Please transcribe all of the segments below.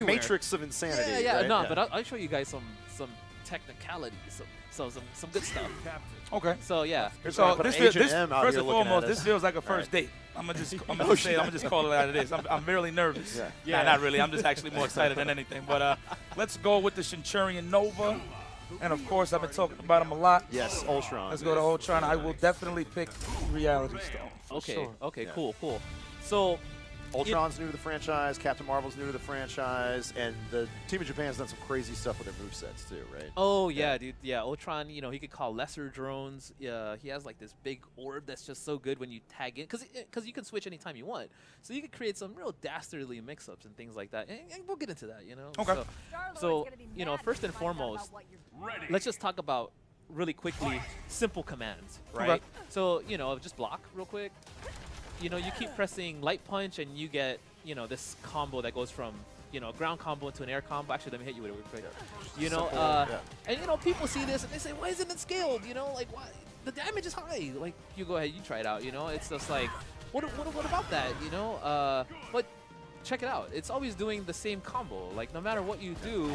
matrix of insanity. Yeah, right? no, but I'll show you guys some technicality, some good stuff. Okay. So yeah. So Put this an Agent this M out first here and looking foremost, at this us. feels like a first date. I'm gonna just call it out of this. I'm really nervous. Yeah. Nah, not really. I'm just actually more excited than anything. But let's go with the Centurion Nova, and of course I've been talking about him a lot. Yes, Ultron. Let's go to Ultron. I will definitely pick Reality Stone. Okay. sure. Okay. Yeah. Cool. So Ultron's new to the franchise, Captain Marvel's new to the franchise, and the Team of Japan's done some crazy stuff with their movesets too, right? oh yeah, dude. Yeah, Ultron. You know, he could call lesser drones. Yeah, he has like this big orb that's just so good when you tag in, because you can switch anytime you want. So you could create some real dastardly mix-ups and things like that. And we'll get into that. You know. Okay. So you know, first and foremost, let's just talk about really quickly simple commands, right? Okay. So you know, just block real quick. You know, you keep pressing light punch and you get, you know, this combo that goes from, you know, ground combo into an air combo. Actually, let me hit you with it real quick. You know, and you know, people see this and they say, why isn't it scaled? You know, like, why? The damage is high. Like, you go ahead, you try it out. You know, it's just like, what about that? You know, but check it out. It's always doing the same combo. Like, no matter what you do,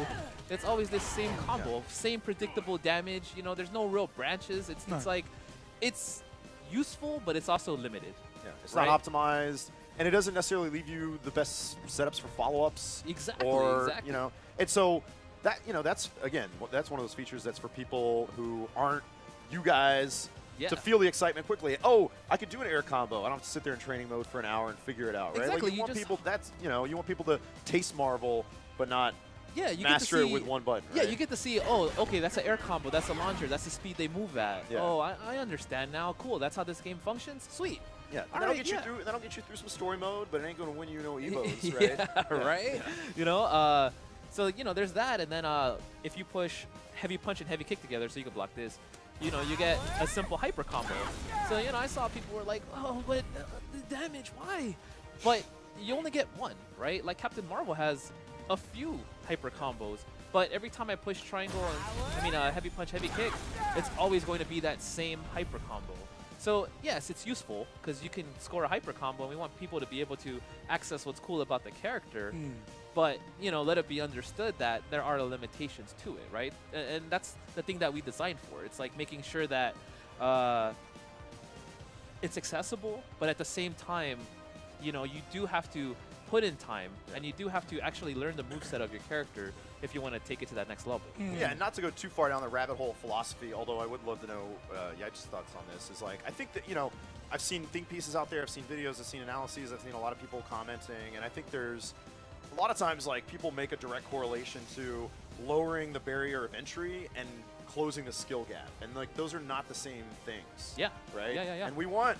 it's always this same combo, same predictable damage. You know, there's no real branches. It's like, it's useful, but it's also limited. Yeah, it's not optimized, and it doesn't necessarily leave you the best setups for follow-ups. Exactly. Or, you know, and so that, you know, that's, again, that's one of those features that's for people who aren't you guys to feel the excitement quickly. Oh, I could do an air combo. I don't have to sit there in training mode for an hour and figure it out, right? Exactly. Like, you want people, that's, you know, you want people to taste Marvel, but not master it with one button, right? Yeah, you get to see, oh, okay, that's an air combo, that's a launcher, that's the speed they move at. Yeah. Oh, I understand now. Cool, that's how this game functions. Sweet. Yeah, All that'll right, get you through. That'll get you through some story mode, but it ain't gonna win you no evos, right? Yeah, right. You know, so you know, there's that, and then if you push heavy punch and heavy kick together, so you can block this, you know, you get a simple hyper combo. So you know, I saw people were like, oh, but the damage, why? But you only get one, right? Like Captain Marvel has a few hyper combos, but every time I push triangle and heavy punch, heavy kick, it's always going to be that same hyper combo. So yes, it's useful because you can score a hyper combo, and we want people to be able to access what's cool about the character. But you know, let it be understood that there are limitations to it, right? And that's the thing that we designed for. It's like making sure that it's accessible, but at the same time, you know, you do have to put in time, and you do have to actually learn the moveset of your character if you want to take it to that next level. Yeah, and not to go too far down the rabbit hole of philosophy, although I would love to know just thoughts on this, is like, I think that, you know, I've seen think pieces out there, I've seen videos, I've seen analyses, I've seen a lot of people commenting, and I think there's a lot of times, like, people make a direct correlation to lowering the barrier of entry and closing the skill gap, and like those are not the same things. Yeah. Right. Yeah. And we want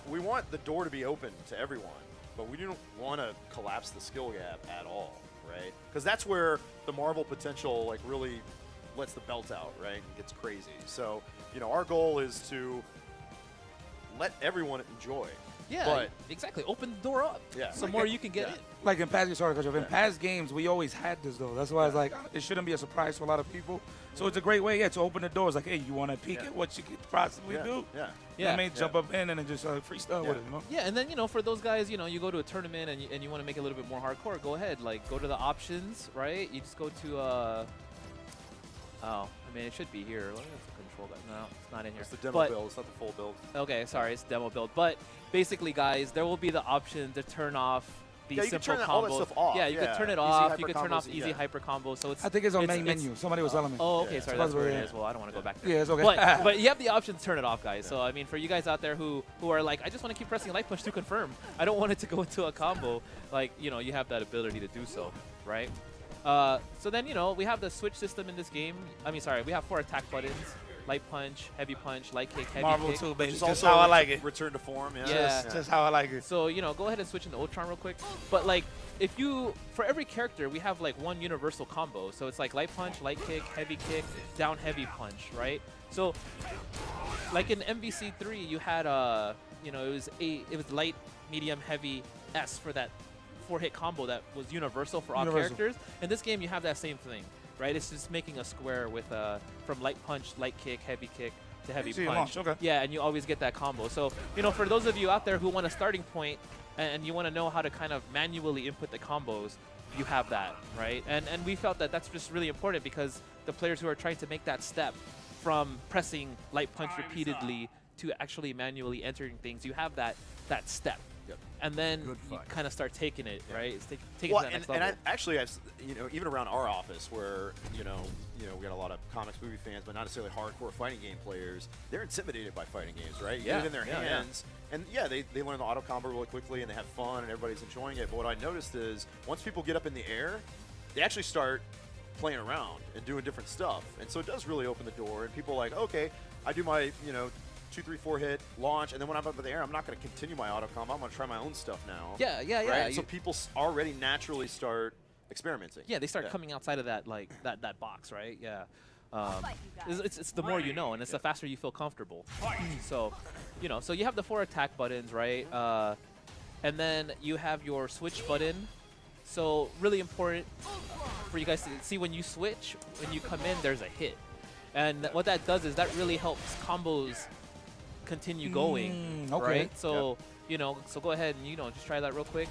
the door to be open to everyone, but we don't want to collapse the skill gap at all, right? Because that's where the Marvel potential like really lets the belt out, right? And gets crazy. So, you know, our goal is to let everyone enjoy. Yeah, but exactly. Open the door up. Yeah. So more you can get in. Like in past, in past games, we always had this though. That's why it's like it shouldn't be a surprise to a lot of people. So it's a great way, to open the doors. Like, hey, you want to peek at what you could possibly do? Yeah. I mean, jump up in and then just freestyle with it. You know? Yeah, and then you know, for those guys, you know, you go to a tournament and you want to make it a little bit more hardcore. Go ahead, like go to the options, right? You just go to it should be here. Let me just control that. No, it's not in here. It's the demo build. It's not the full build. Okay, sorry, it's demo build. But basically, guys, there will be the option to turn off these simple combos. All that stuff off. Yeah, you can turn it off. You can turn off easy hyper combos. So it's. I think it's on main menu. Somebody was telling me. Oh, okay, sorry, that's where it is. Well, I don't want to go back there. Yeah, it's okay. But you have the option to turn it off, guys. So I mean, for you guys out there who are like, I just want to keep pressing light push to confirm. I don't want it to go into a combo. Like, you know, you have that ability to do so, right? So then, you know, we have the switch system in this game. I mean, sorry, we have 4 attack buttons. Light punch, heavy punch, light kick, heavy Marvel kick. too, baby. Just Just how I like it. Return to form. Just how I like it. So, you know, go ahead and switch into Ultron real quick. But, like, if you, for every character, we have, like, one universal combo. So it's like light punch, light kick, down heavy punch, right? So, like in MVC3, you had, you know, it was light, medium, heavy, S for that 4-hit combo that was universal for all characters. In this game, you have that same thing. Right, it's just making a square with from light punch, light kick, heavy kick to heavy punch. Okay. Yeah, and you always get that combo. So, you know, for those of you out there who want a starting point and you want to know how to kind of manually input the combos, you have that, right? And we felt that that's just really important because the players who are trying to make that step from pressing light punch repeatedly to actually manually entering things, you have that step. Yep. And then Good you fight. kind of start taking it, right? It's take it Well, to that next and level. actually, I've, even around our office, where we got a lot of comics, movie fans, but not necessarily hardcore fighting game players. They're intimidated by fighting games, right? You Yeah, get it in their yeah, yeah. hands, and they learn the auto combo really quickly, and they have fun, and everybody's enjoying it. But what I noticed is once people get up in the air, they actually start playing around and doing different stuff, and so it does really open the door. And people are like, okay, I do my 2, 3, 4 hit launch, and then when I'm up in the air, I'm not going to continue my auto combo. I'm going to try my own stuff now. Yeah. Right? So people already naturally start experimenting. Yeah, they start coming outside of that that box, right? Yeah. It's the more you know, and it's the faster you feel comfortable. So, so you have the 4 attack buttons, right? And then you have your switch button. So really important for you guys to see when you switch, when you come in, there's a hit. And what that does is that really helps combos continue going, okay. right? So, so go ahead and, just try that real quick.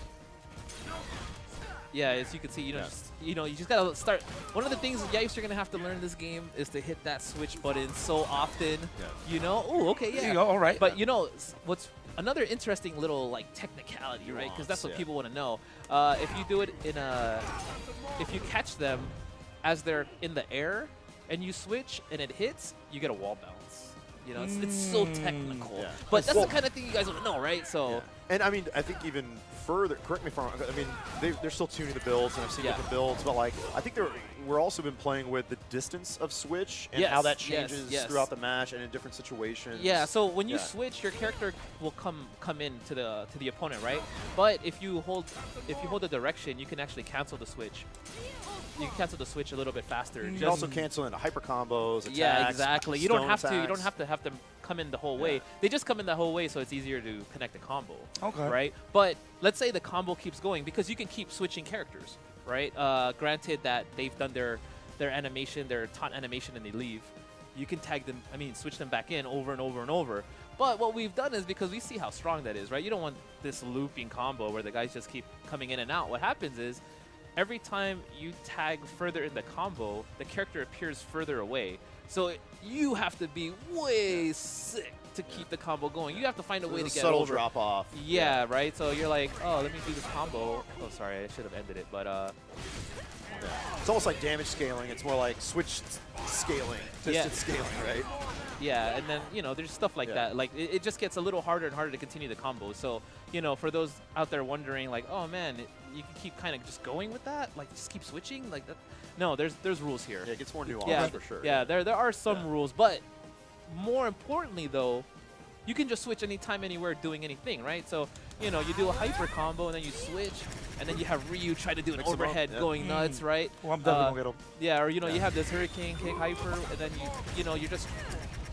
Yeah, as you can see, you just gotta start. One of the things Yipes are gonna have to learn this game is to hit that switch button so often. Oh, okay, yeah. There you go, all right. But what's another interesting little technicality, right? Because that's what people want to know. If you do it if you catch them as they're in the air and you switch and it hits, you get a wall bounce. It's so technical. Yeah. But that's the kind of thing you guys want to know, right? So. And I mean, I think even further, correct me if I'm wrong, I mean, they're still tuning the builds, and I've seen different builds, but I think we're also been playing with the distance of switch and how that changes throughout the match and in different situations. Yeah, so when you switch, your character will come in to the opponent, right? But if you hold the direction, you can actually cancel the switch. You can cancel the switch a little bit faster. You can also cancel into hyper combos, attacks, yeah, exactly. You don't have attacks. to. You don't have to have them come in the whole way. They just come in the whole way, so it's easier to connect a combo. Okay. Right. But let's say the combo keeps going because you can keep switching characters, right? Granted that they've done their animation, their taunt animation, and they leave. You can tag them. Switch them back in over and over and over. But what we've done is because we see how strong that is, right? You don't want this looping combo where the guys just keep coming in and out. What happens is, every time you tag further in the combo, the character appears further away. So you have to be way sick to keep the combo going. You have to find a way to get subtle over. drop off. Yeah, right? So you're like, oh, let me do this combo. Oh, sorry, I should have ended it. But It's almost like damage scaling. It's more like switch scaling, distance scaling, right? yeah, and then, there's stuff like that. Like, it just gets a little harder and harder to continue the combo. So, for those out there wondering, like, oh, man, you can keep kind of just going with that? Like, just keep switching? Like, that? No, there's rules here. Yeah, it gets more nuanced for sure. Yeah, there are some rules. But more importantly, though, you can just switch anytime, anywhere, doing anything, right? So, you do a hyper combo, and then you switch, and then you have Ryu try to do an Mix 'em up, overhead going nuts, right? Well, I'm definitely going to get him. Yeah, or, you have this hurricane kick hyper, and then you're just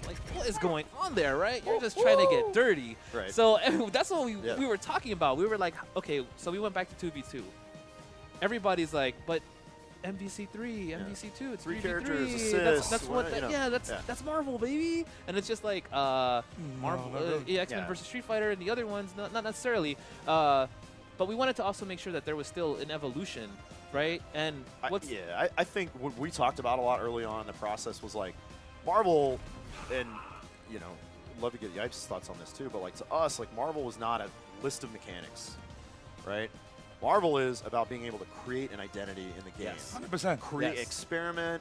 like, what is going on there, right? You're just trying to get dirty. Right. So that's what we were talking about. We were like, okay, so we went back to 2v2. Everybody's like, but MVC3, MVC2, it's 3 3v3. characters, assists, That's what. That's Marvel, baby. And it's just like Marvel, X-Men versus Street Fighter, and the other ones, not necessarily. But we wanted to also make sure that there was still an evolution, right? And I think what we talked about a lot early on in the process was like Marvel, and love to get Yipes' thoughts on this too. But like to us, like Marvel was not a list of mechanics, right? Marvel is about being able to create an identity in the game. 100%. Create, experiment,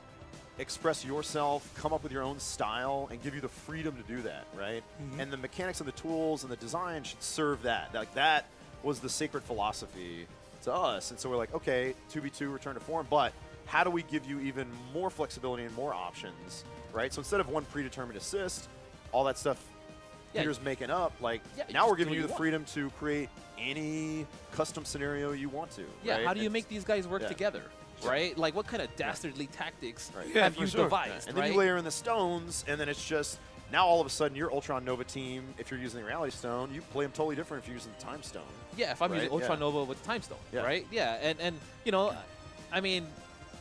express yourself, come up with your own style, and give you the freedom to do that, right? And the mechanics and the tools and the design should serve that. Like that was the sacred philosophy to us. And so we're like, okay, 2v2, return to form, but how do we give you even more flexibility and more options, right? So instead of one predetermined assist, all that stuff Peter's making up, like now we're giving you the freedom to create any custom scenario you want to. Yeah, right? how do you make these guys work together, right? Like, what kind of dastardly tactics Yeah, have for you sure. devised, And right? then you layer in the stones, and then it's just now all of a sudden your Ultron Nova team, if you're using the Reality Stone, you play them totally different if you're using the Time Stone. Yeah, if I'm using Ultron Nova with Time Stone, right? Yeah, and I mean,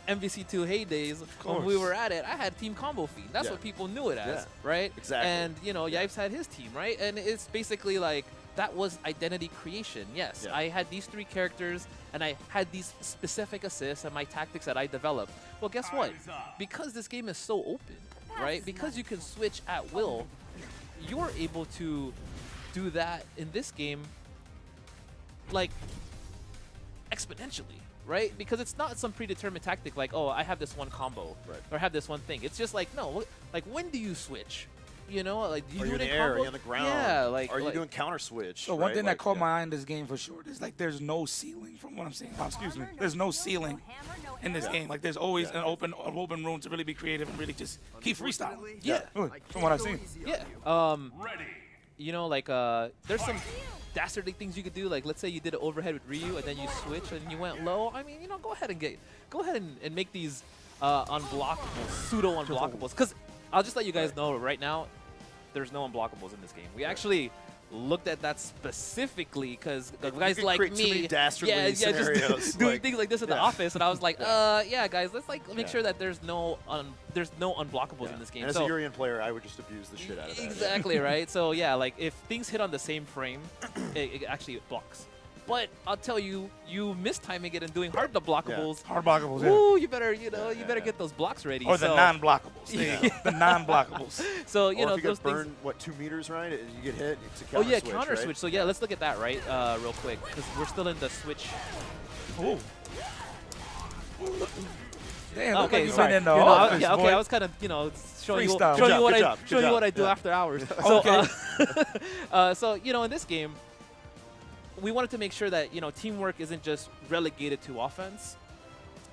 MVC2 heydays, when we were at it, I had Team Combo Feed. That's what people knew it as, right? Exactly. And, Yipes had his team, right? And it's basically like, that was identity creation. Yes, Yeah. I had these 3 characters, and I had these specific assists and my tactics that I developed. Well, guess what? Because this game is so open, right? Because you can switch at will, you're able to do that in this game, like, exponentially, right? Because it's not some predetermined tactic like, oh, I have this one combo, or I have this one thing. It's just like, no, like, when do you switch? You know, like, do you Are do you it in the in air? combo? Are you on the ground? Yeah, like, are you doing counter switch? So one right? thing Like, that caught yeah. my eye in this game for sure is like there's no ceiling from what I'm seeing. Oh, excuse me. There's no ceiling in this game. Like there's always an open room to really be creative and really just keep freestyling. Yeah. From what I've seen. Yeah. You know, like, there's some dastardly things you could do. Like, let's say you did an overhead with Ryu and then you switch and you went low. I mean, you know, go ahead and make these unblockables, pseudo unblockables. Because I'll just let you guys know right now, there's no unblockables in this game. We actually looked at that specifically because guys like create too me, many dastardly scenarios, just doing like- things like this in the office, and I was like, yeah, guys, let's like make Yeah. sure that there's no unblockables in this game. And as So a Urian player, I would just abuse the shit out of that. exactly right. So yeah, like if things hit on the same frame, it actually blocks. But I'll tell you, you mistiming it and doing hard blockables. Hard blockables, yeah. Ooh, you better get those blocks ready. Or the so, non-blockables. There you go. The non-blockables. So you Or know if you those get things. burned, what, 2 meters, right? You get hit, it's a Oh counter yeah, switch, counter right? switch. So yeah, let's look at that right real quick because we're still in the switch. Ooh. Damn, Oh, look okay, like you've sorry. been in the You know, office, I boy. was kind of showing you Freestyle. showing you what Good I job, good showing you job. what I do Yeah. after hours. So Okay. so you know in this game, we wanted to make sure that teamwork isn't just relegated to offense.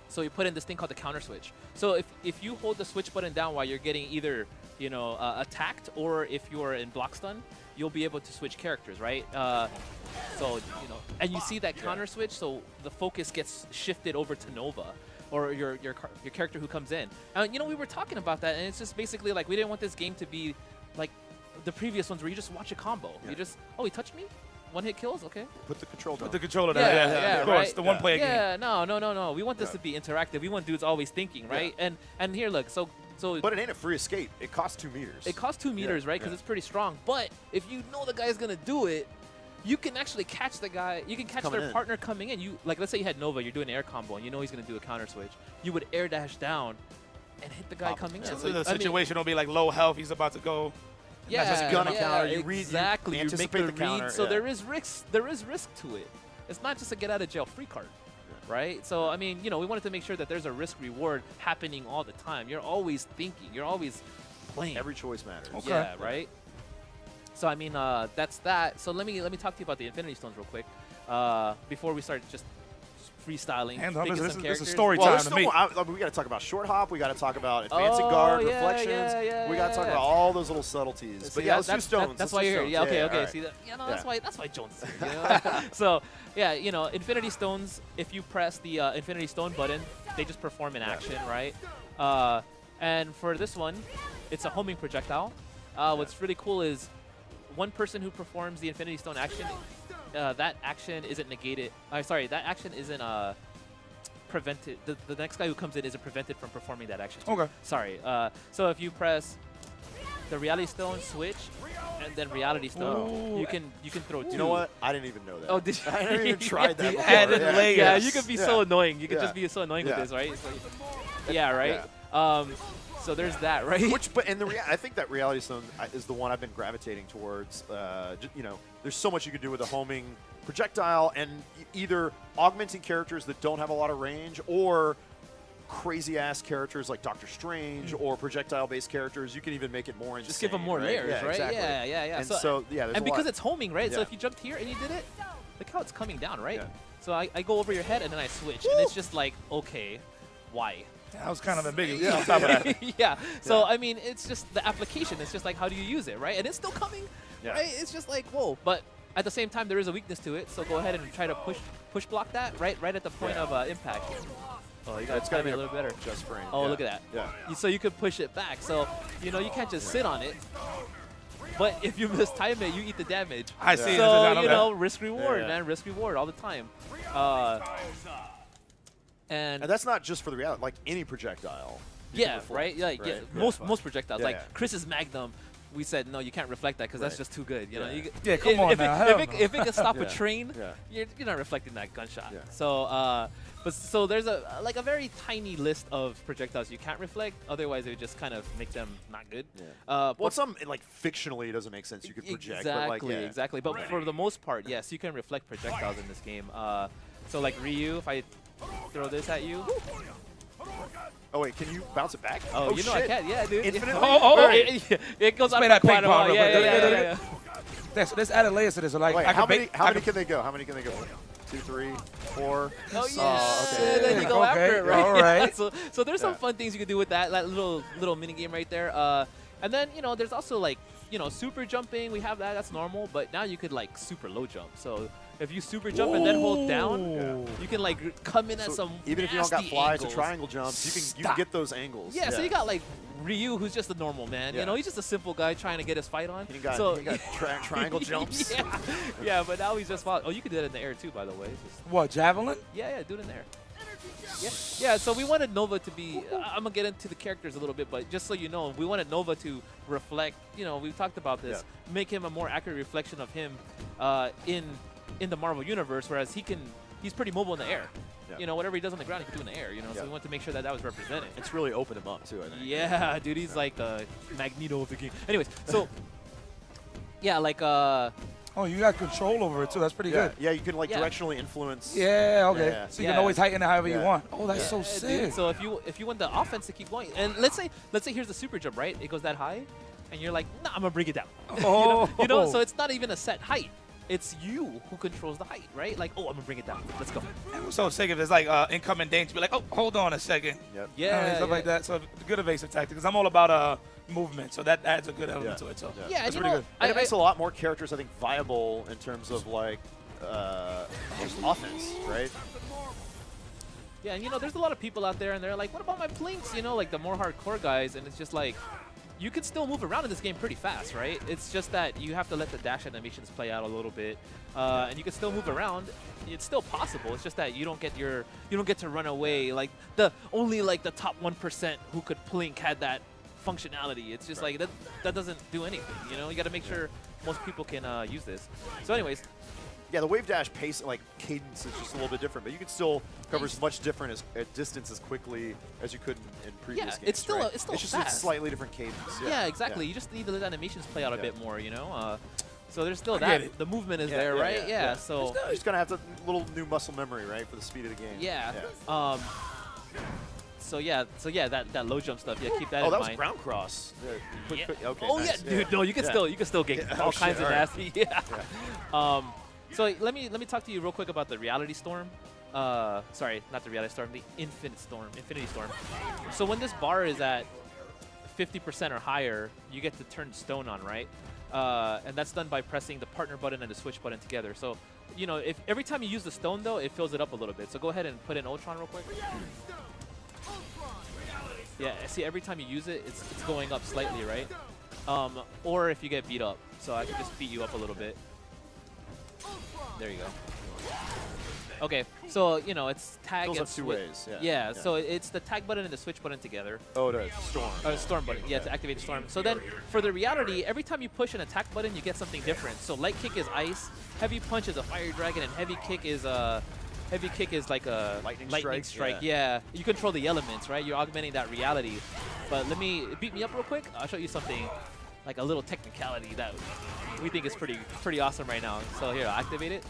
So we put in this thing called the counter switch. So if you hold the switch button down while you're getting either attacked or if you're in block stun, you'll be able to switch characters, right? So and you see that counter switch, so the focus gets shifted over to Nova, or your character who comes in. We were talking about that, and it's just basically like we didn't want this game to be like the previous ones where you just watch a combo. Yeah. You just, oh, he touched me? One hit kills? Okay. Put the control down. Put the controller Yeah, down. yeah, Of course, right. the one-player game. Yeah, no. We want this to be interactive. We want dudes always thinking, right? And here, look, so But it ain't a free escape. It costs 2 meters. it costs 2 meters, right? Because it's pretty strong. But if you know the guy's gonna do it, you can actually catch the guy. You can catch Coming their in. partner coming in. You let's say you had Nova, you're doing an air combo, and you know he's gonna do a counter switch. You would air dash down and hit the guy Pop coming him. in. So the I mean, situation will be like low health. He's about to go. yeah, just gun a yeah, counter, you read- you exactly. You make anticipate the the counter, read, so yeah. there is risk to it. It's not just a get out of jail free card, right? So I mean, we wanted to make sure that there's a risk reward happening all the time. You're always thinking. You're always playing. Every choice matters. Okay. Yeah, right. So I mean, that's that. So let me talk to you about the Infinity Stones real quick before we start just freestyling. And picking this some is characters. story Well, time there's to still me. more. We got to talk about short hop. We got to talk about advancing Oh, guard, yeah, reflections. yeah, we got to talk yeah. about all those little subtleties. See, But yeah, let's do that's, stones. That's Let's why do you're here. stones. Yeah, okay. all right. See that? Yeah. That's why Jones is here. So yeah, Infinity Stones. If you press the Infinity Stone button, they just perform in action, right? And for this one, it's a homing projectile. What's really cool is one person who performs the Infinity Stone action, that action isn't negated. Sorry, that action isn't prevented. The next guy who comes in isn't prevented from performing that action. Okay. Sorry. So if you press the Reality Stone switch and then Reality Stone, Ooh. you can throw two. You know what? I didn't even know that. Oh, did you? I never even tried that The before. added yeah. layers. Yeah, you could be so Yeah. annoying. You could Yeah. just be so annoying Yeah. with this, right? It's like, yeah, right. So there's that, right? I think that Reality Stone is the one I've been gravitating towards. There's so much you can do with a homing projectile, and either augmenting characters that don't have a lot of range, or crazy ass characters like Doctor Strange, or projectile-based characters. You can even make it more insane. Just give them more right? layers, Yeah, right? Exactly. Yeah. And so there's and a because lot. it's homing, right? So Yeah. if you jumped here and you did it, look how it's coming down, right? Yeah. So I go over your head and then I switch, and it's just like, okay, why? That was kind of ambiguous. Yeah. On top of that. Yeah. So I mean, it's just the application. It's just like, how do you use it, right? And it's still coming, Yeah. right? It's just like, whoa. But at the same time, there is a weakness to it. So go ahead and try to push block that right at the point of impact. Oh, you It's got to gotta be be a little better. Just frame. Oh, yeah. look at that. Yeah. So you could push it back. So you can't just sit on it. But if you mistime it, you eat the damage. I see. Yeah. So risk reward, Yeah. man, risk reward all the time. And And that's not just for the reality. Like any projectile. you can yeah, reflect, right. Like right? yeah, most projectiles, Yeah, like yeah. Chris's Magnum, we said no, you can't reflect that because that's just too good. You know, you, Yeah, come on now. Hell no. If it can stop a Yeah. train, Yeah. you're not reflecting that gunshot. Yeah. So, so there's a very tiny list of projectiles you can't reflect. Otherwise, it would just kind of make them not good. Yeah. Well, some like fictionally it doesn't make sense. You could project. Exactly, but like, yeah. exactly. But for the most part, yes, you can reflect projectiles in this game. So like Ryu, if I throw this at you. Oh wait, can you bounce it back? Oh, you know I shit. can, yeah, dude. Infinitely? It goes out play of that ping quite a pong while. real Yeah, quick. yeah. Let's add a layer to this. So like, Wait, I how can many? bake- How I many can- can they go? How many can they go? 2, 3, 4. Oh yeah, okay. then you go Okay, after it, right? all right. So there's some Yeah. fun things you can do with that little mini game right there. And then there's also like super jumping. We have that. That's normal. But now you could like super low jump. So if you super jump and then hold down, you can like come in at some Even if you don't got nasty flies angles. or triangle jumps, you can get those angles. Yeah, so you got like Ryu, who's just a normal man. Yeah. He's just a simple guy trying to get his fight on. He got triangle jumps. Yeah, but now he's just wild. Oh, you can do that in the air too, by the way. Just, What, javelin? yeah, do it in there. Yeah, so we wanted Nova to be, I'm going to get into the characters a little bit, but just so you know, we wanted Nova to reflect, we've talked about this, make him a more accurate reflection of him in the Marvel Universe, whereas he's pretty mobile in the air. Yeah. Whatever he does on the ground, he can do in the air, so we wanted to make sure that was represented. It's really opened him up too, I think. Yeah, dude, he's like the Magneto of the game. Anyways, so, yeah, like, Oh, you got control over it too. That's pretty good. Yeah, you can like Yeah. directionally influence. Yeah, okay. Yeah. So you can always heighten it however you Yeah. want. Oh, that's so dude, sick. so if you want the offense to keep going, and let's say here's the super jump, right? It goes that high, and you're like, nah, I'm gonna bring it down. Oh. So it's not even a set height. It's you who controls the height, right? Like, oh, I'm gonna bring it down. Let's go. I'm so sick if it's like incoming danger. Be like, oh, hold on a second. Yep. Yeah, Stuff like that. So good evasive tactic. Because I'm all about movement, so that adds a good element to it. So Yeah, that's and pretty good. And it makes a lot more characters, I think, viable in terms of like just offense, right? Yeah, and there's a lot of people out there, and they're like, what about my plinks? Like the more hardcore guys, and it's just like, you can still move around in this game pretty fast, right? It's just that you have to let the dash animations play out a little bit, and you can still move around. It's still possible. It's just that you don't get to run away. Like only the top 1% who could plink had that functionality. It's just like that doesn't do anything. You got to make sure most people can use this. So, anyways. Yeah, the wave dash pace, like cadence, is just a little bit different, but you can still cover as much different distance as quickly as you could in previous games. it's still right? it's still it's just fast. a slightly different cadence. Yeah, exactly. You just need to let animations play out a bit more, So there's still I get that. it. The movement is there, right? Yeah. So you're just gonna have a little new muscle memory, right, for the speed of the game. yeah. So yeah, that low jump stuff. Yeah, keep that in Oh, that mind. was ground cross. Yeah. Okay. Oh nice. yeah, dude. No, you can still get Yeah. all Oh, kinds shit, of all right. nasty. Yeah. So let me talk to you real quick about the Reality Storm. Sorry, not the Reality Storm, the Infinity Storm. So when this bar is at 50% or higher, you get to turn stone on, right? And that's done by pressing the partner button and the switch button together. So, if every time you use the stone though, it fills it up a little bit. So go ahead and put in Ultron real quick. Yeah, see, every time you use it, it's going up slightly, right? Or if you get beat up. So I can just beat you up a little bit. There you go. Okay, so, it's tag Fills and up two switch. ways. Yeah, so it's the tag button and the switch button together. Oh, no, storm. Storm button, yeah, to activate the storm. So then, for the reality, every time you push an attack button, you get something different. So light kick is ice, heavy punch is a fire dragon, and heavy kick is like a Lightning strike, Yeah, you control the elements, right? You're augmenting that reality. But beat me up real quick. I'll show you something, like a little technicality that we think is pretty awesome right now. So here, I'll activate it.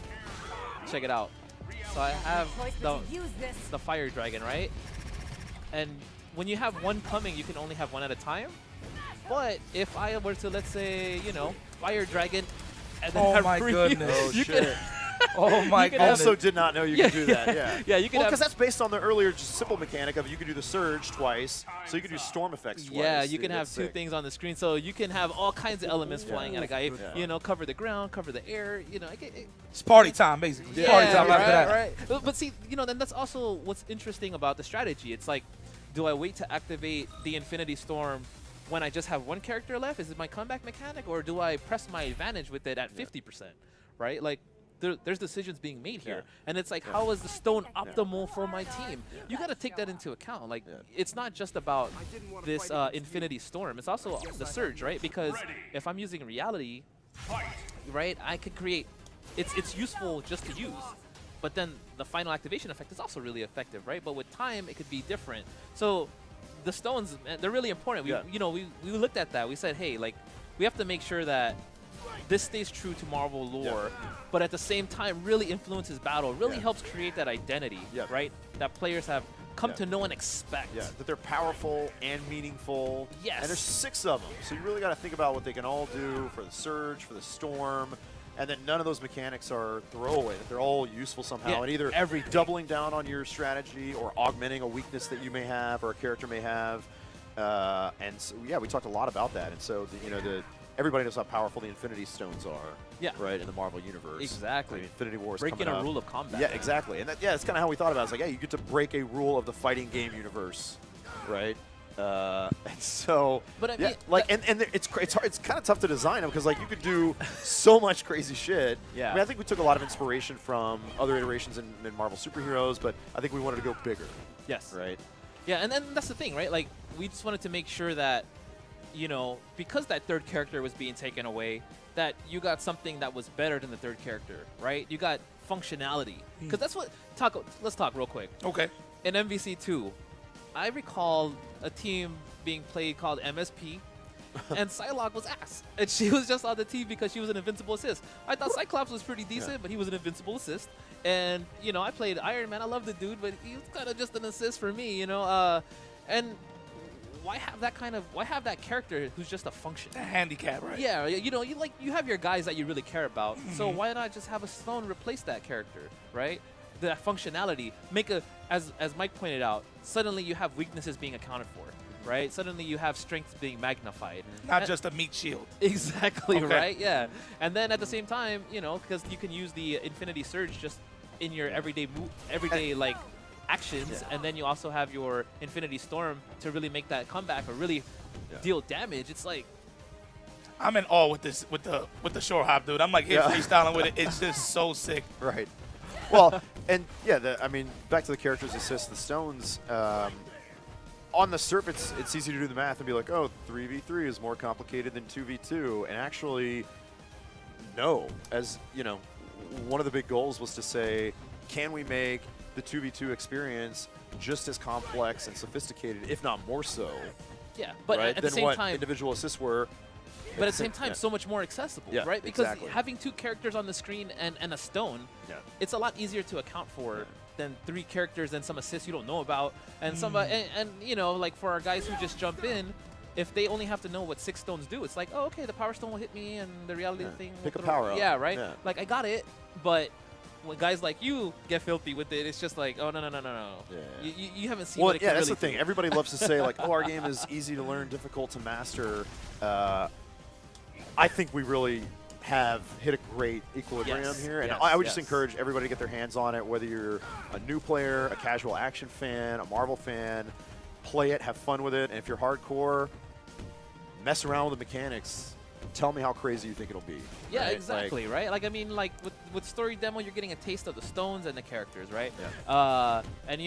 Check it out. So I have the fire dragon, right? And when you have one coming, you can only have one at a time. But if I were to, let's say, fire dragon, and then have my three, goodness. Oh, you shit. can. Oh my You can goodness. Also did not know you could do that, yeah. Yeah, you can Well, have. because that's based on the earlier just simple mechanic of you could do the surge twice, so you could do storm effects twice. Yeah, you Dude, can have that's two sick. things on the screen, so you can have all kinds of elements flying at a guy. Yeah. Cover the ground, cover the air. It's party time, basically. It's party time after that. Right. But see, then that's also what's interesting about the strategy. It's like, do I wait to activate the Infinity Storm when I just have one character left? Is it my comeback mechanic, or do I press my advantage with it at 50%? Right? Like, there's decisions being made here, and it's like, how is the stone optimal for my team? You got to take that into account. Like, it's not just about this Infinity Storm. It's also the Surge, right? Because if I'm using reality, right, I could create. It's useful just to use, but then the final activation effect is also really effective, right? But with time, it could be different. So the stones, they're really important. We looked at that. We said, hey, like, we have to make sure that this stays true to Marvel lore, but at the same time really influences battle, really helps create that identity, right? That players have come to know and expect. Yeah, that they're powerful and meaningful. Yes. And there's 6 of them, so you really got to think about what they can all do for the Surge, for the Storm, and then none of those mechanics are throwaway. That they're all useful somehow, and either doubling down on your strategy or augmenting a weakness that you may have or a character may have. And so, yeah, we talked a lot about that. And so, everybody knows how powerful the Infinity Stones are, right, in the Marvel Universe. Exactly. I mean, Infinity War is breaking coming a up. rule of combat. Yeah, exactly. And that's kind of how we thought about it. It's like, yeah, you get to break a rule of the fighting game universe, right? And so, but I mean, it's hard, it's kind of tough to design them because like you could do so much crazy shit. Yeah. I mean, I think we took a lot of inspiration from other iterations in Marvel superheroes, but I think we wanted to go bigger. Yes. Right. Yeah, and then that's the thing, right? Like, we just wanted to make sure that, because that third character was being taken away, that you got something that was better than the third character, right? You got functionality. Because that's what... Let's talk real quick. Okay. In MVC 2, I recall a team being played called MSP, and Psylocke was ass. And she was just on the team because she was an invincible assist. I thought Cyclops was pretty decent, but he was an invincible assist. And, I played Iron Man. I love the dude, but he was kind of just an assist for me, And why have that character who's just a function? A handicap, right? Yeah, you have your guys that you really care about. So why not just have a stone replace that character, right? That functionality, as Mike pointed out, suddenly you have weaknesses being accounted for, right? Suddenly you have strengths being magnified. Not just a meat shield. Exactly, right? Yeah. And then at the same time, because you can use the Infinity Surge just in your everyday like actions, and then you also have your Infinity Storm to really make that comeback or really deal damage. It's like, I'm in awe with this with the short hop, dude. I'm like here freestyling with it. It's just so sick. Right. Well, and I mean, back to the characters assist, the stones. On the surface, it's easy to do the math and be like, oh, 3v3 is more complicated than 2v2. And actually, no. As, one of the big goals was to say, can we make the 2v2 experience just as complex and sophisticated, if not more so? Yeah, but right, at the than same what time, individual assists were. But at the same time, so much more accessible, right? Because having 2 characters on the screen and a stone, it's a lot easier to account for than 3 characters and some assists you don't know about. And somebody, and like for our guys who just jump in, if they only have to know what 6 stones do, it's like, oh, okay, the power stone will hit me, and the reality thing will pick a power up. Yeah, right. Yeah. Like I got it, but when guys like you get filthy with it, it's just like, oh no. Yeah. You haven't seen. Well, what it can that's really the thing. do. Everybody loves to say like, oh, our game is easy to learn, difficult to master. I think we really have hit a great equilibrium here, and I would just encourage everybody to get their hands on it, whether you're a new player, a casual action fan, a Marvel fan. Play it, have fun with it, and if you're hardcore, mess around with the mechanics. Tell me how crazy you think it'll be. Yeah, right? exactly, right? Like, I mean, like, with story demo, you're getting a taste of the stones and the characters, right? Yeah. And,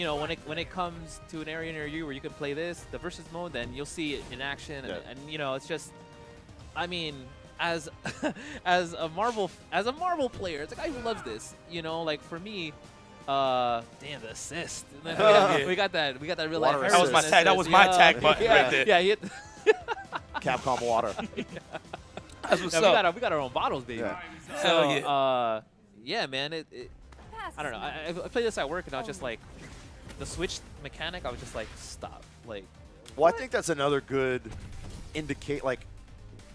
when it comes to an area near you where you can play this, the versus mode, then you'll see it in action, and it's just, I mean, as a Marvel player, it's a guy who loves this, like, for me, damn, the assist. We got that real life. That was my tag. That was my tag button right there. Yeah, he hit Capcom water. That's what's up. We got our own bottles, baby. Yeah. So, yeah, man. I don't know. I played this at work, and I was just like, the switch mechanic. I was just like, stop. Like, well, I think that's another good indicate. Like,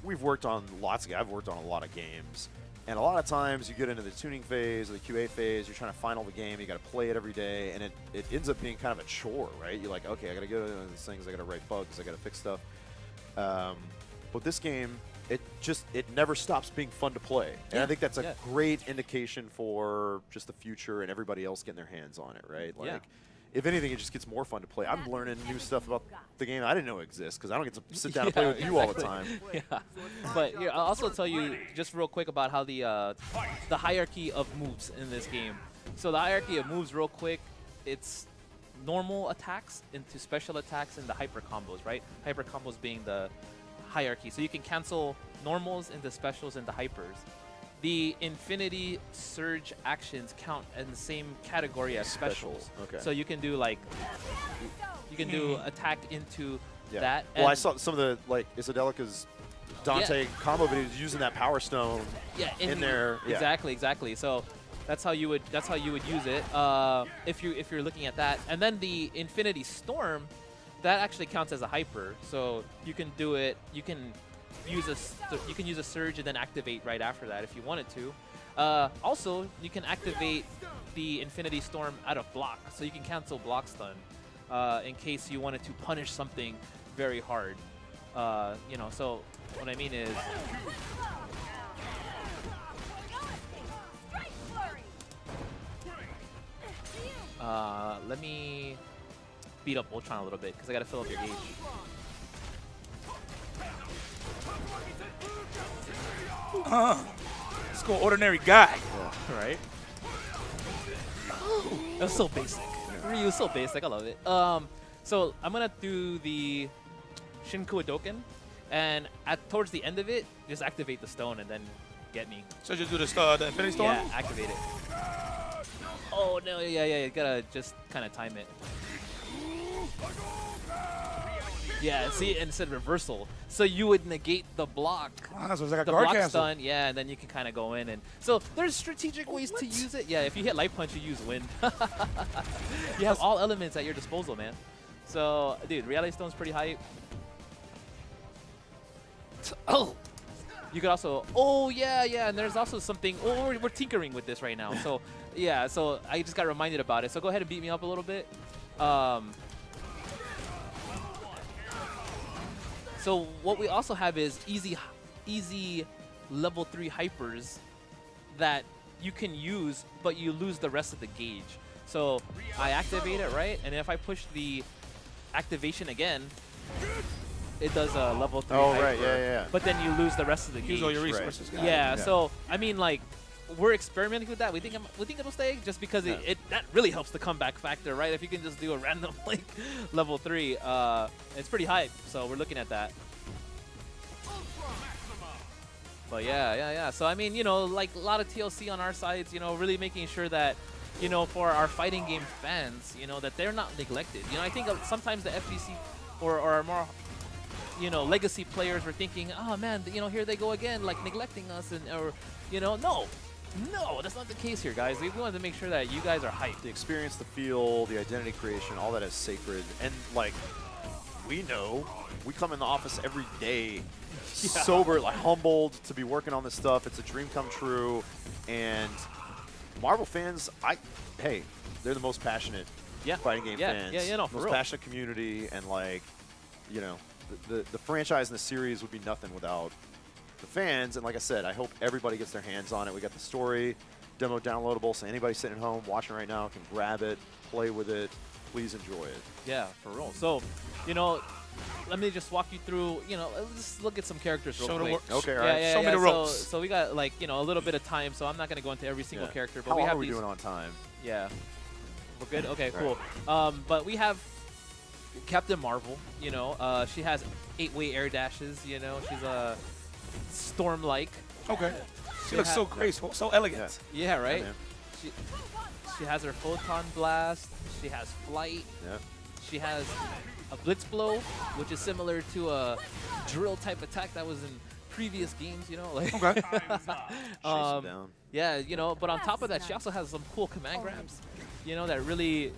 we've worked on I've worked on a lot of games, and a lot of times you get into the tuning phase or the QA phase. You're trying to final the game. You got to play it every day, and it ends up being kind of a chore, right? You're like, okay, I got to go to these things. I got to write bugs. I got to fix stuff. But this game, it never stops being fun to play. And I think that's a great indication for just the future and everybody else getting their hands on it, right? Like, if anything, it just gets more fun to play. I'm learning new stuff about the game I didn't know exists because I don't get to sit down and play with you all the time. Yeah, but here, I'll also tell you just real quick about how the hierarchy of moves in this game. So the hierarchy of moves, real quick, it's normal attacks into special attacks and the hyper combos, right? Hyper combos being the hierarchy. So you can cancel normals into specials into hypers. The Infinity Surge actions count in the same category as specials. Okay. So you can do like, you can do attack into that. Well, I saw some of the like Isadelica's Dante combo videos using that Power Stone in there. Exactly, exactly. So that's how you would use it if you're looking at that. And then the Infinity Storm, that actually counts as a hyper. So you can do it. You can use a surge and then activate right after that if you wanted to. Also, you can activate the Infinity Storm out of block, so you can cancel block stun in case you wanted to punish something very hard. You know, so what I mean is. Let me beat up Ultron a little bit because I gotta fill up your gauge. Let's go ordinary guy. Yeah. Right? That's so basic. Ryu's so basic. I love it. So I'm gonna do the Shinku Hadoken, and towards the end of it, just activate the stone and then get me. So just do the Infinity Storm? Yeah, activate it. Oh no! Yeah. You gotta just kind of time it. Yeah, see, instead of reversal. So you would negate the block. Ah, so it's like a the guard block cancel. stun, yeah, and then you can kind of go in. And so there's strategic ways to use it. Yeah, if you hit Light Punch, you use Wind. You have all elements at your disposal, man. So, dude, Reality Stone's pretty hype. Oh! You could also, and there's also something, we're tinkering with this right now. So, yeah, so I just got reminded about it. So go ahead and beat me up a little bit. So what we also have is easy level 3 hypers that you can use, but you lose the rest of the gauge. So I activate it, right? And if I push the activation again, it does a level 3 hyper. Right, yeah. But then you lose the rest of the gauge. Use all your resources. Right. Yeah, so I mean, like, we're experimenting with that. We think it'll stay just because that really helps the comeback factor, right? If you can just do a random like level 3, it's pretty hype. So we're looking at that. But yeah. So I mean, you know, like a lot of TLC on our sides, you know, really making sure that, you know, for our fighting game fans, you know, that they're not neglected. You know, I think sometimes the FGC or our more, you know, legacy players were thinking, oh man, you know, here they go again, like neglecting us, or you know, no, that's not the case here, guys. We wanted to make sure that you guys are hyped. The experience, the feel, the identity creation, all that is sacred. And like, we know, we come in the office every day, sober, like humbled to be working on this stuff. It's a dream come true. And Marvel fans, hey, they're the most passionate fighting game fans. Yeah, no, for most real. passionate community, and like, you know, the franchise and the series would be nothing without the fans. And like I said, I hope everybody gets their hands on it. We got the story demo downloadable, so anybody sitting at home watching right now can grab it, play with it. Please enjoy it. Yeah, for real. So, you know, let me just walk you through, you know, let's look at some characters real quick. Okay, all right. Yeah, Show me the ropes. So we got, like, you know, a little bit of time, so I'm not going to go into every single character. But How we long have are we these, doing on time? Yeah. We're good? Okay, All cool. But we have Captain Marvel, you know. She has 8-way air dashes, you know. She's a storm-like. Okay. She looks so graceful, so elegant. Yeah, right? Yeah, She has her Photon Blast. She has Flight. yeah. She has a Blitz Blow, which is similar to a drill type attack that was in previous games, you know. Like Okay. Down. yeah, you know. But on top of that, she also has some cool command grabs, you know, that really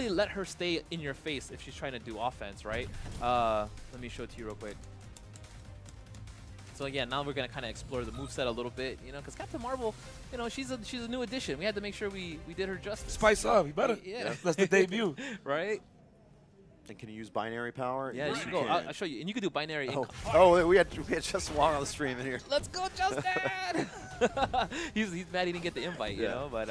let her stay in your face if she's trying to do offense, right? Let me show it to you real quick. So yeah, now we're gonna kind of explore the moveset a little bit, you know, because Captain Marvel, you know, she's a new addition. We had to make sure we did her justice. Spice up, you better. Yeah. That's the debut. Right? And can you use binary power? Yeah, Yes, you can you go. I'll show you. And you can do binary. in we had Justin Wong on the stream in here. Let's go, Justin! he's mad he didn't get the invite, you know. But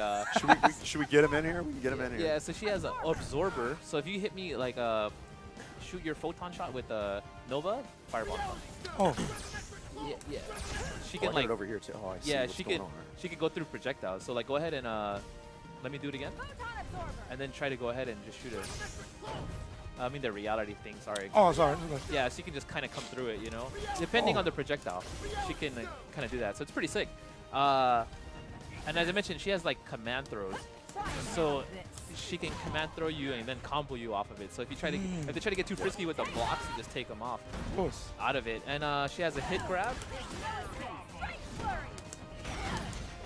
should we get him in here? We can get him in here. Yeah. So she has an absorber. So if you hit me like shoot your photon shot with Nova, fireball. Oh. Yeah. She can like it over here too. Oh, I see yeah, what's she going can on. she can go through projectiles. So like go ahead and let me do it again, and then try to go ahead and just shoot it. I mean the reality thing. Sorry. Oh, sorry. Yeah, she can just kind of come through it, you know. Depending on the projectile, she can kind of do that. So it's pretty sick. And as I mentioned, she has like command throws, so she can command throw you and then combo you off of it. So if you try to if they try to get too frisky with the blocks, you just take them off out of it. And she has a hit grab,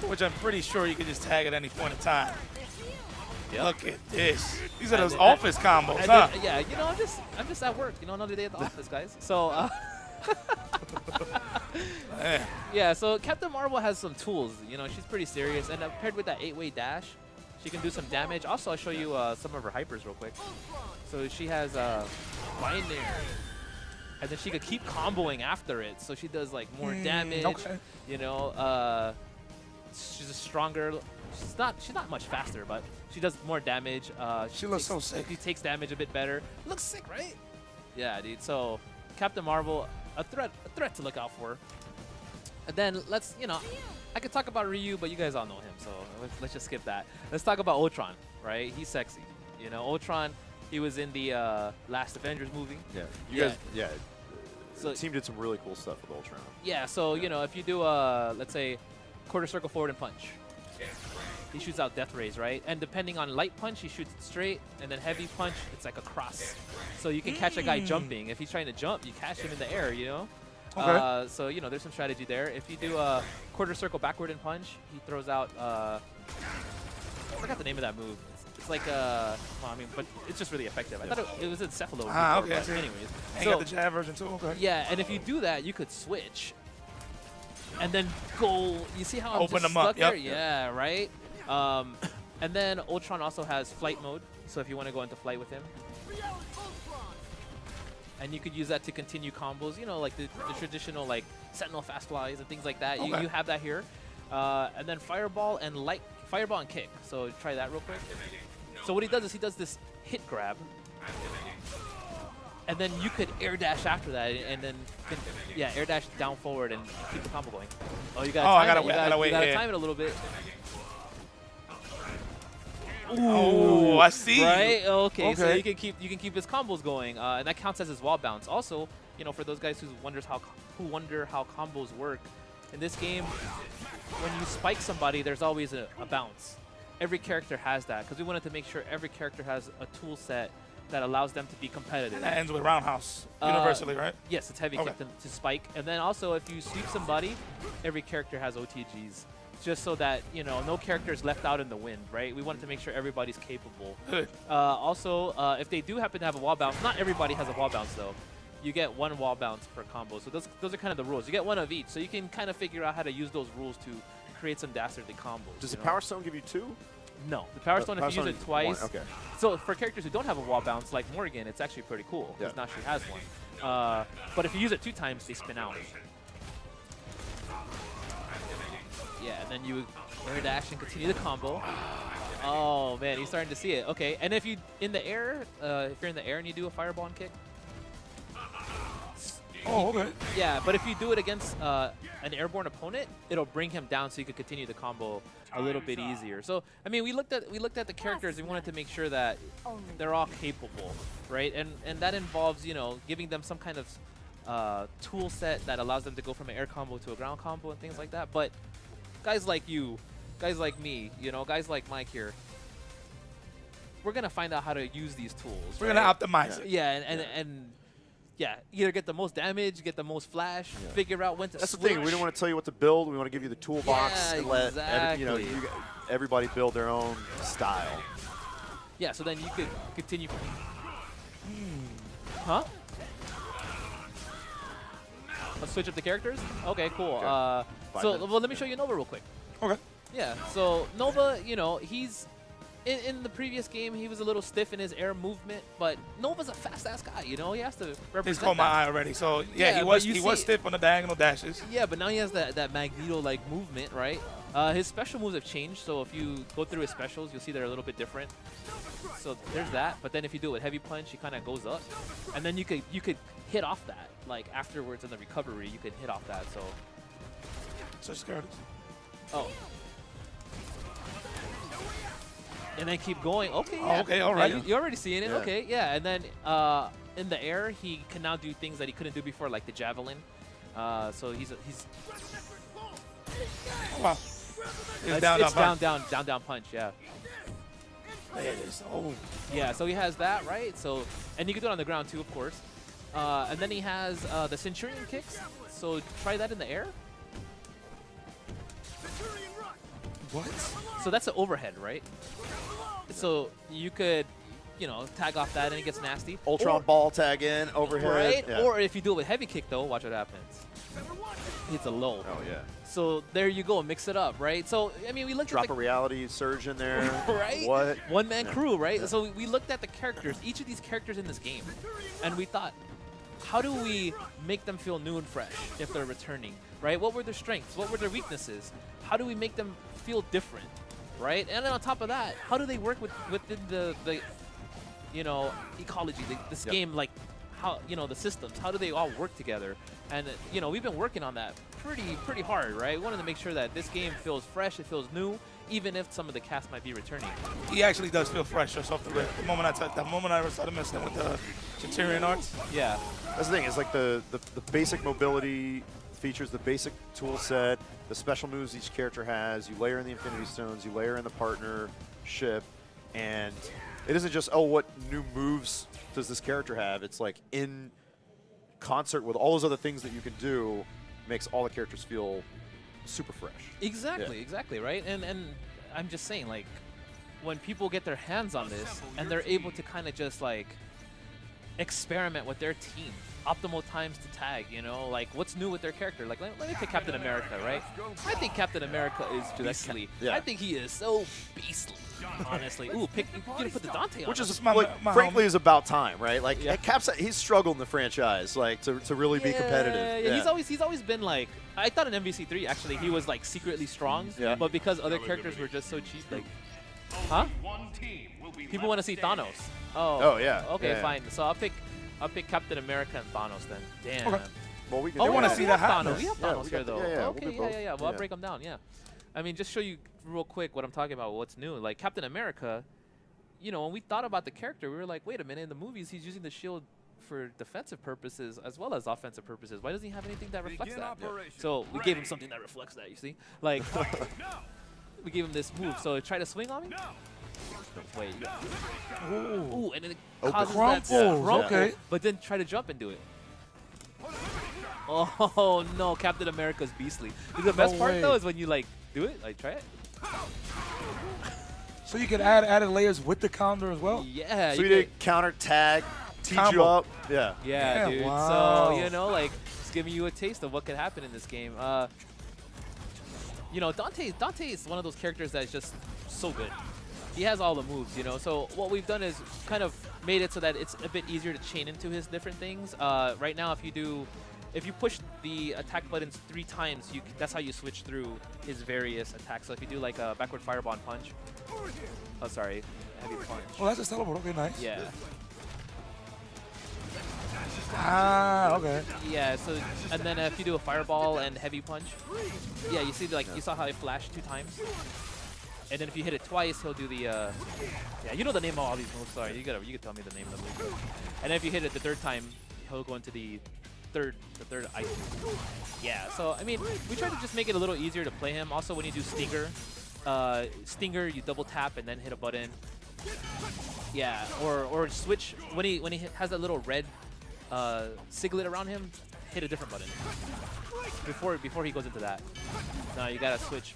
which I'm pretty sure you can just tag at any point in time. Yep. Look at this. These are those office combos, and huh? then, yeah, you know, I'm just at work. You know, another day at the office, guys. So. Yeah, so Captain Marvel has some tools. You know, she's pretty serious, and paired with that 8-way dash, she can do some damage. Also, I'll show you some of her hypers real quick. So she has binary, and then she could keep comboing after it. So she does like more damage. Okay. You know, she's a stronger. She's not much faster, but she does more damage. She looks so sick. She takes damage a bit better. Looks sick, right? Yeah, dude. So Captain Marvel, a threat to look out for. And then let's, you know, I could talk about Ryu, but you guys all know him, so let's just skip that. Let's talk about Ultron, right? He's sexy. You know, Ultron, he was in the last Avengers movie. Yeah. You guys, yeah. So the team did some really cool stuff with Ultron. yeah, so, you know, if you do, let's say, quarter circle forward and punch, he shoots out death rays, right? And depending on light punch, he shoots it straight, and then heavy punch, it's like a cross. So you can catch a guy jumping. If he's trying to jump, you catch him in the air, you know? Okay. So, you know, there's some strategy there. If you do a quarter circle backward and punch, he throws out, I forgot the name of that move. It's like, well, I mean, but it's just really effective. I thought it was in Cephalo. Ah, before, okay. but anyways. And So, you got the jab version too, okay. yeah, and if you do that, you could switch. And then go, you see how I'm Open just them up, stuck there? yep. Yeah, right? And then Ultron also has flight mode, so if you want to go into flight with him. And you could use that to continue combos, you know, like the traditional like Sentinel fast flies and things like that. Okay. You have that here. And then fireball and kick. So try that real quick. So what he does is he does this hit grab. And then you could air dash after that, and then air dash down forward and keep the combo going. Oh, you gotta I time it. gotta wait You gotta here. time it a little bit. Oh, I see. Right? Okay. So Okay. you can keep his combos going, and that counts as his wall bounce. Also, you know, for those guys who wonder how combos work, in this game, when you spike somebody, there's always a bounce. Every character has that because we wanted to make sure every character has a tool set that allows them to be competitive. That ends with roundhouse universally, right? Yes, it's heavy kick to spike. And then also, if you sweep somebody, every character has OTGs. Just so that, you know, no character is left out in the wind, right? We wanted to make sure everybody's capable. Good. Also, if they do happen to have a wall bounce, not everybody has a wall bounce, though. You get one wall bounce per combo. So those are kind of the rules. You get one of each. So you can kind of figure out how to use those rules to create some dastardly combos. Does the Power Stone give you 2? No. The Power Stone, if you use it twice. Okay. So for characters who don't have a wall bounce, like Morgan, it's actually pretty cool. Because now she has one. But if you use it 2 times, they spin out. Yeah, and then you air dash and continue the combo. Oh man, you're starting to see it. Okay, and if you in the air, if you're in the air and you do a fireball and kick. Oh, okay. Yeah, but if you do it against an airborne opponent, it'll bring him down, so you could continue the combo a little bit easier. So I mean, we looked at the characters and wanted to make sure that they're all capable, right? And that involves, you know, giving them some kind of tool set that allows them to go from an air combo to a ground combo and things like that. But guys like you, guys like me, you know, guys like Mike here, we're gonna find out how to use these tools. We're gonna optimize it. Yeah, and either get the most damage, get the most flash, figure out when to That's switch. the thing. We don't want to tell you what to build. We want to give you the toolbox and let everybody build their own style. Yeah, so then you could continue. Huh? Let's switch up the characters? Okay, cool. Okay. So, well, let me show you Nova real quick. Okay. Yeah, so Nova, you know, he's in the previous game, he was a little stiff in his air movement, but Nova's a fast-ass guy, you know? He has to represent He's caught my eye already. So, yeah, he was stiff on the diagonal dashes. Yeah, but now he has that Magneto-like movement, right? His special moves have changed, so if you go through his specials, you'll see they're a little bit different. So there's that, but then if you do it with heavy punch, he kind of goes up. And then you could hit off that. Like, afterwards in the recovery, you could hit off that, so... So scared. Oh. And then keep going. Okay, Oh, yeah. okay, all right. Yeah, you're already seeing it. Yeah. Okay, yeah. And then in the air, he can now do things that he couldn't do before, like the javelin. So he's Oh, wow. it's down punch. Yeah. There it is. Oh. Yeah. So he has that, right? So and you can do it on the ground too, of course. And then he has the Centurion kicks. So try that in the air. What? So that's an overhead, right? So you could, you know, tag off that and it gets nasty. Ultron ball tag in, overhead. Right? Yeah. Or if you do it with heavy kick, though, watch what happens. It's a low. Oh, yeah. So there you go, mix it up, right? So, I mean, we looked Drop at a reality surge in there. right? What? One-man crew, right? Yeah. So we looked at the characters, each of these characters in this game, and we thought, how do we make them feel new and fresh if they're returning, right? What were their strengths? What were their weaknesses? How do we make them feel different, right? And then on top of that, how do they work within the you know, ecology, this game, like how, you know, the systems, how do they all work together? And, you know, we've been working on that pretty hard, right? We wanted to make sure that this game feels fresh, it feels new, even if some of the cast might be returning. He actually does feel fresh just off the rip. The moment I started messing with the Centurion arts. Yeah. That's the thing, is like the basic mobility features, the basic tool set, the special moves each character has, you layer in the Infinity Stones, you layer in the partnership, and it isn't just, oh, what new moves does this character have? It's like in concert with all those other things that you can do, makes all the characters feel super fresh. Exactly, Yeah. exactly, right? And I'm just saying, like, when people get their hands on this and they're able to kind of just, like, experiment with their team, optimal times to tag, you know, like, what's new with their character? Like, let me pick Captain America, right? I think Captain America is beastly. Yeah. I think he is so beastly, honestly. Ooh, you're gonna put the Dante on Which him. is, my frankly, homie. is about time, right? Like, Yeah. he's struggled in the franchise, like, to really be competitive. Yeah, he's always been like, I thought in MVC3 actually he was like secretly strong, Yeah. but because other characters were just so cheap, like, huh? People want to see Thanos. Oh, yeah. Okay, Yeah. fine. So I'll pick Captain America and Thanos then. Damn. Okay. Well, we can Oh, do wanna that. see we have the Thanos. hotness. We have Yeah, Thanos we here got the- though. yeah, we'll Okay, do both. yeah. Well, I'll Yeah. break them down. Yeah. I mean, just show you real quick what I'm talking about. What's new? Like Captain America. You know, when we thought about the character, we were like, wait a minute. In the movies, he's using the shield for defensive purposes as well as offensive purposes. Why doesn't he have anything that reflects that? So we gave him something that reflects that. You see, like we gave him this move. So try to swing on me. Wait. Ooh, and then it causes that Crumples, crumple, okay. but then try to jump and do it. Oh no, Captain America's beastly. The best part way. though is when you like do it, like try it. So you can add added layers with the counter as well? Yeah. So you you could- did counter tag, teach you Combo. up. Yeah. Yeah, Yeah, dude. wow. So, you know, like, it's giving you a taste of what could happen in this game. You know, Dante is one of those characters that's just so good. He has all the moves, you know. So what we've done is kind of made it so that it's a bit easier to chain into his different things. Right now, if you push the attack buttons 3 times, that's how you switch through his various attacks. So if you do like a backward fireball and punch. Oh, sorry. Heavy punch. Oh, that's a teleport. Okay, nice. Yeah. Ah, okay. Yeah, so, and then if you do a fireball and heavy punch, yeah, you see, like, you saw how he flashed 2 times? And then if you hit it twice, he'll do the, yeah, you know the name of all these moves, sorry, you can tell me the name of the move. And then if you hit it the 3rd time, he'll go into the third item. Yeah, so, I mean, we try to just make it a little easier to play him. Also, when you do Stinger, you double tap and then hit a button. Yeah, or switch, when he has that little red siglet around him, hit a different button before he goes into that. No, you gotta switch.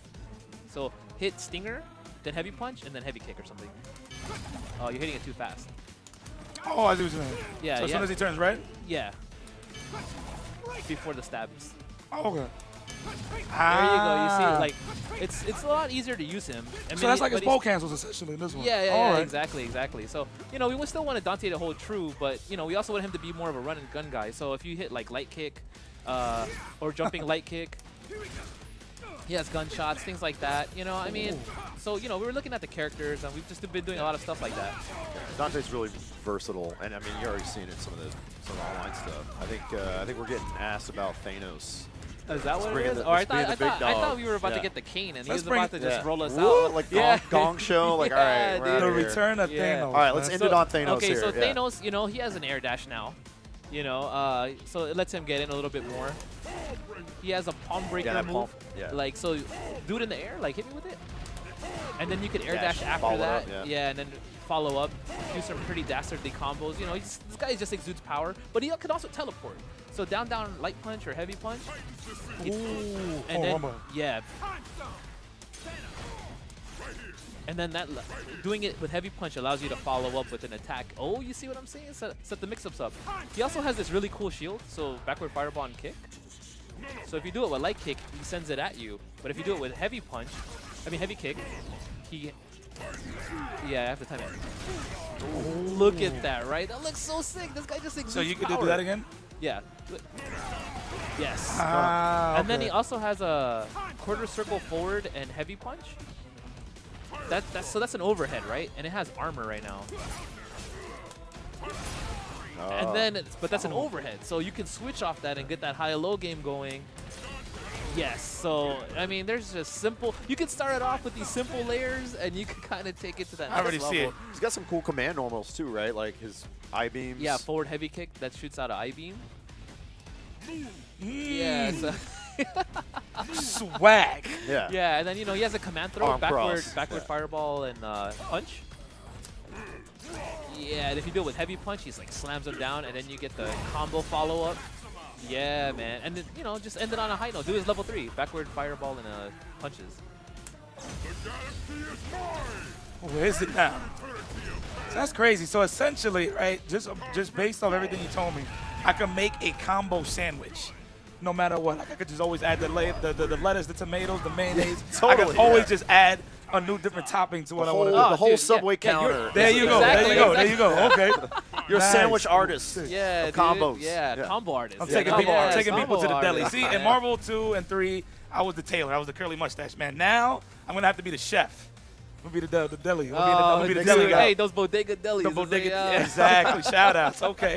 So hit Stinger, then heavy punch, and then heavy kick or something. Oh, you're hitting it too fast. Oh, I see what you're saying. Yeah, So as yeah. soon as he turns red? Yeah. Before the stabs. Oh, okay. There you go. You see, like, it's a lot easier to use him. I mean, So that's like his but bow cancels essentially in this one. Yeah, All right. exactly. So, you know, we still wanted Dante to hold true, but, you know, we also want him to be more of a run and gun guy. So if you hit, like, light kick or jumping light kick, he has gunshots, things like that. You know, I mean, so, you know, we were looking at the characters, and we've just been doing a lot of stuff like that. Dante's really versatile, and I mean, you already seen it in some of the online stuff. I think we're getting asked about Thanos. Is that what it bringing is? the- Or I let's bring thought, the big I thought dog. we were about to Yeah. get the cane, and he Let's was bring- about to just roll us Whoa, out. like Yeah. gong show. Like, all right, we're dude. outta The here. return of Yeah. Thanos. All right, let's man. end it on Thanos okay, here. so yeah. Thanos, you know, he has an air dash now. You know, so it lets him get in a little bit more. He has a palm breaker that move. palm- yeah. Like, so do it in the air, like hit me with it. And then you could air Dash, dash after follow that. up, yeah. Yeah, and then follow up, do some pretty dastardly combos. You know, this guy just exudes power, but he could also teleport. So down, light punch or heavy punch. Ooh. And then, Rumble. yeah. And then that doing it with heavy punch allows you to follow up with an attack. Oh, you see what I'm saying? Set the mix-ups up. He also has this really cool shield, so backward fireball and kick. So if you do it with light kick, he sends it at you. But if you do it with heavy punch, heavy kick, he... Yeah, I have to time it. Look at that, right? That looks so sick. This guy just exudes So you could power. do that again? Yeah. Yes. Ah, And then okay. he also has a quarter circle forward and heavy punch. So that's an overhead, right? And it has armor right now. And then, but that's an overhead, so you can switch off that and get that high-low game going. Yes, so, I mean, there's just simple, you can start it off with these simple layers, and you can kind of take it to that I next already level. see it. He's got some cool command normals too, right? Like his I-beams. Yeah, forward heavy kick that shoots out an I-beam. Yeah, so Swag. Yeah. yeah, and then, you know, he has a command throw, Arm backward cross. fireball, and punch. Yeah, and if you do it with heavy punch, he's like slams him down, and then you get the combo follow-up. Yeah, man. And then, you know, just end it on a high note. Do his level 3, backward fireball and punches. Where is it now? So that's crazy. So essentially, right, just based off everything you told me, I can make a combo sandwich. No matter what, like I could just always add the lettuce, the tomatoes, the mayonnaise. I Totally, can always yeah. just add a new different topping to what I want to do. The whole dude, Subway yeah, you're- counter. There you go. Exactly, There you go. Okay. You're Nice. a sandwich artist. Yeah, Of dude. combos. Yeah, Yeah. combo artist. I'm Yeah, taking combo people, artist, taking people to the combo deli. artist. See, Yeah. in Marvel 2 and 3, I was the tailor. I was the curly mustache man. Now I'm gonna have to be the chef. I'm gonna be the deli. I'm gonna be the deli guy. Hey, those bodega delis. The bodega. Yeah. Exactly. Shout outs. Okay.